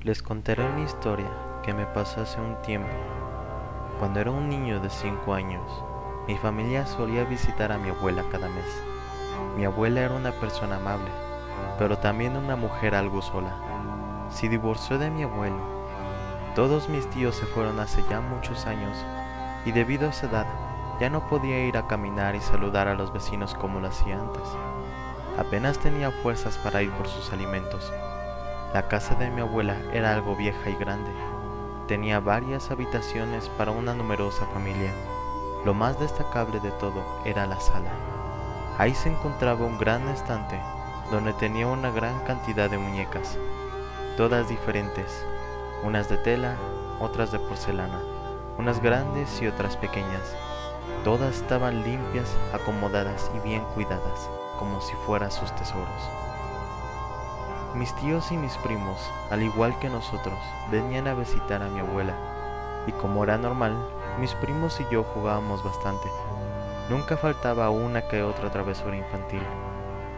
Les contaré una historia que me pasó hace un tiempo. Cuando era un niño de 5 años, mi familia solía visitar a mi abuela cada mes. Mi abuela era una persona amable, pero también una mujer algo sola. Se divorció de mi abuelo. Todos mis tíos se fueron hace ya muchos años y debido a esa edad ya no podía ir a caminar y saludar a los vecinos como lo hacía antes. Apenas tenía fuerzas para ir por sus alimentos. La casa de mi abuela era algo vieja y grande. Tenía varias habitaciones para una numerosa familia. Lo más destacable de todo era la sala. Ahí se encontraba un gran estante donde tenía una gran cantidad de muñecas, todas diferentes, unas de tela, otras de porcelana, unas grandes y otras pequeñas. Todas estaban limpias, acomodadas y bien cuidadas, como si fueran sus tesoros. Mis tíos y mis primos, al igual que nosotros, venían a visitar a mi abuela, y como era normal, mis primos y yo jugábamos bastante. Nunca faltaba una que otra travesura infantil.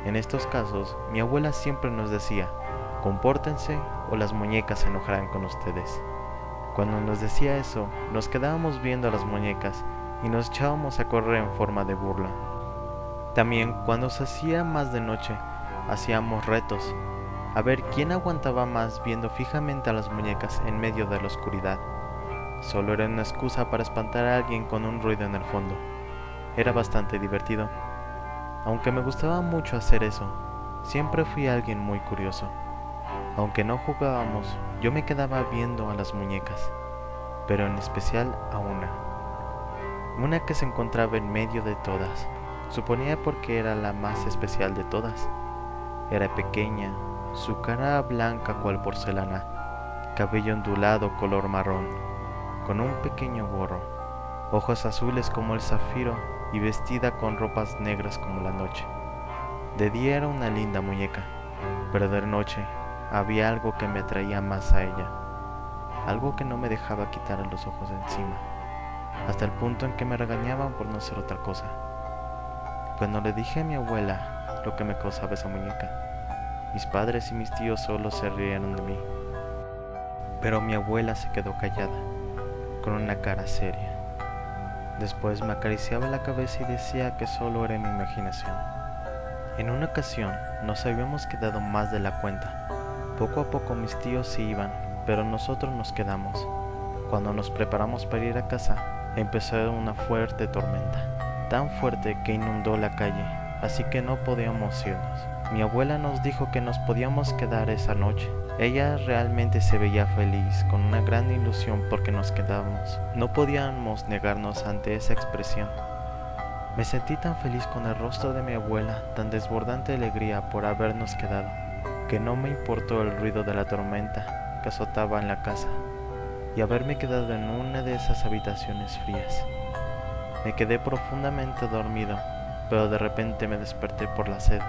En estos casos, mi abuela siempre nos decía, compórtense o las muñecas se enojarán con ustedes. Cuando nos decía eso, nos quedábamos viendo a las muñecas y nos echábamos a correr en forma de burla. También, cuando se hacía más de noche, hacíamos retos, a ver quién aguantaba más viendo fijamente a las muñecas en medio de la oscuridad. Solo era una excusa para espantar a alguien con un ruido en el fondo. Era bastante divertido. Aunque me gustaba mucho hacer eso, siempre fui alguien muy curioso. Aunque no jugábamos, yo me quedaba viendo a las muñecas, pero en especial a una que se encontraba en medio de todas. Suponía porque era la más especial de todas. Era pequeña, su cara blanca cual porcelana, cabello ondulado color marrón, con un pequeño gorro, ojos azules como el zafiro y vestida con ropas negras como la noche. De día era una linda muñeca, pero de noche había algo que me atraía más a ella, algo que no me dejaba quitar los ojos de encima, hasta el punto en que me regañaban por no hacer otra cosa. Cuando le dije a mi abuela lo que me causaba esa muñeca, mis padres y mis tíos solo se rieron de mí, pero mi abuela se quedó callada, con una cara seria. Después me acariciaba la cabeza y decía que solo era mi imaginación. En una ocasión nos habíamos quedado más de la cuenta. Poco a poco mis tíos se iban, pero nosotros nos quedamos. Cuando nos preparamos para ir a casa, empezó una fuerte tormenta, tan fuerte que inundó la calle, así que no podíamos irnos. Mi abuela nos dijo que nos podíamos quedar esa noche. Ella realmente se veía feliz, con una gran ilusión porque nos quedábamos. No podíamos negarnos ante esa expresión. Me sentí tan feliz con el rostro de mi abuela, tan desbordante de alegría por habernos quedado, que no me importó el ruido de la tormenta que azotaba en la casa y haberme quedado en una de esas habitaciones frías. Me quedé profundamente dormido, pero de repente me desperté por la sed.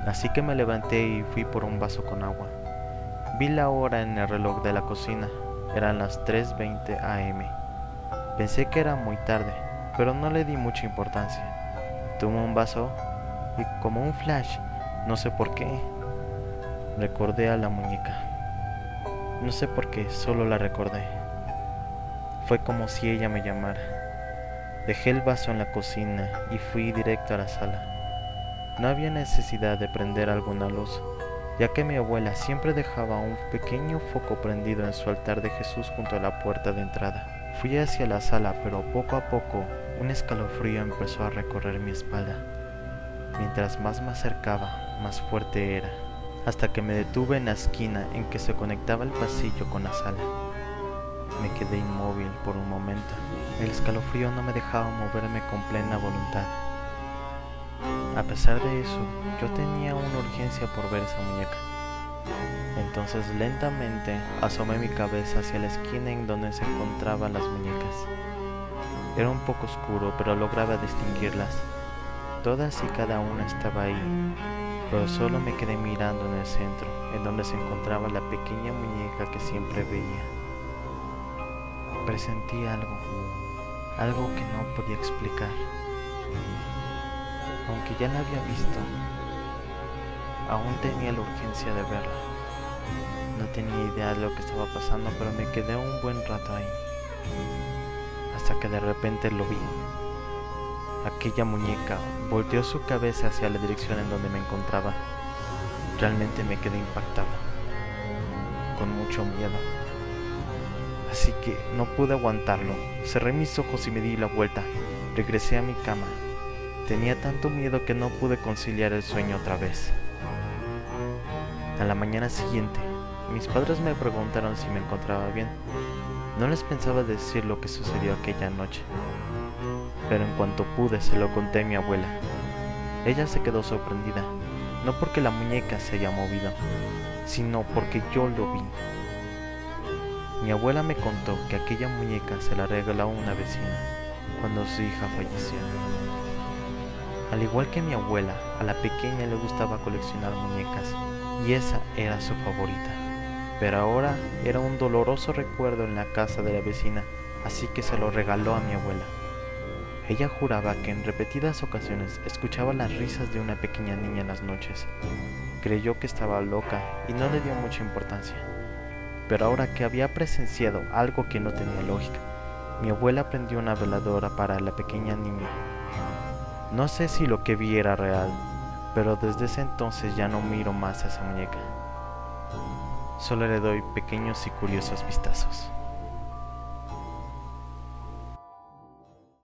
Así que me levanté y fui por un vaso con agua. Vi la hora en el reloj de la cocina, eran las 3:20 am. Pensé que era muy tarde, pero no le di mucha importancia. Tomé un vaso y como un flash, no sé por qué, recordé a la muñeca. No sé por qué, solo la recordé. Fue como si ella me llamara. Dejé el vaso en la cocina y fui directo a la sala. No había necesidad de prender alguna luz, ya que mi abuela siempre dejaba un pequeño foco prendido en su altar de Jesús junto a la puerta de entrada. Fui hacia la sala, pero poco a poco un escalofrío empezó a recorrer mi espalda. Mientras más me acercaba, más fuerte era, hasta que me detuve en la esquina en que se conectaba el pasillo con la sala. Me quedé inmóvil por un momento. El escalofrío no me dejaba moverme con plena voluntad. A pesar de eso, yo tenía una urgencia por ver esa muñeca. Entonces lentamente asomé mi cabeza hacia la esquina en donde se encontraban las muñecas. Era un poco oscuro, pero lograba distinguirlas. Todas y cada una estaba ahí, pero solo me quedé mirando en el centro, en donde se encontraba la pequeña muñeca que siempre veía. Presentí algo que no podía explicar. Aunque ya la había visto, aún tenía la urgencia de verla. No tenía idea de lo que estaba pasando, pero me quedé un buen rato ahí, hasta que de repente lo vi. Aquella muñeca volteó su cabeza hacia la dirección en donde me encontraba. Realmente me quedé impactado, con mucho miedo. Así que no pude aguantarlo. Cerré mis ojos y me di la vuelta. Regresé a mi cama. Tenía tanto miedo que no pude conciliar el sueño otra vez. A la mañana siguiente, mis padres me preguntaron si me encontraba bien. No les pensaba decir lo que sucedió aquella noche, pero en cuanto pude se lo conté a mi abuela. Ella se quedó sorprendida, no porque la muñeca se haya movido, sino porque yo lo vi. Mi abuela me contó que aquella muñeca se la regaló a una vecina cuando su hija falleció. Al igual que mi abuela, a la pequeña le gustaba coleccionar muñecas y esa era su favorita. Pero ahora era un doloroso recuerdo en la casa de la vecina, así que se lo regaló a mi abuela. Ella juraba que en repetidas ocasiones escuchaba las risas de una pequeña niña en las noches. Creyó que estaba loca y no le dio mucha importancia. Pero ahora que había presenciado algo que no tenía lógica, mi abuela prendió una veladora para la pequeña niña. No sé si lo que vi era real, pero desde ese entonces ya no miro más a esa muñeca. Solo le doy pequeños y curiosos vistazos.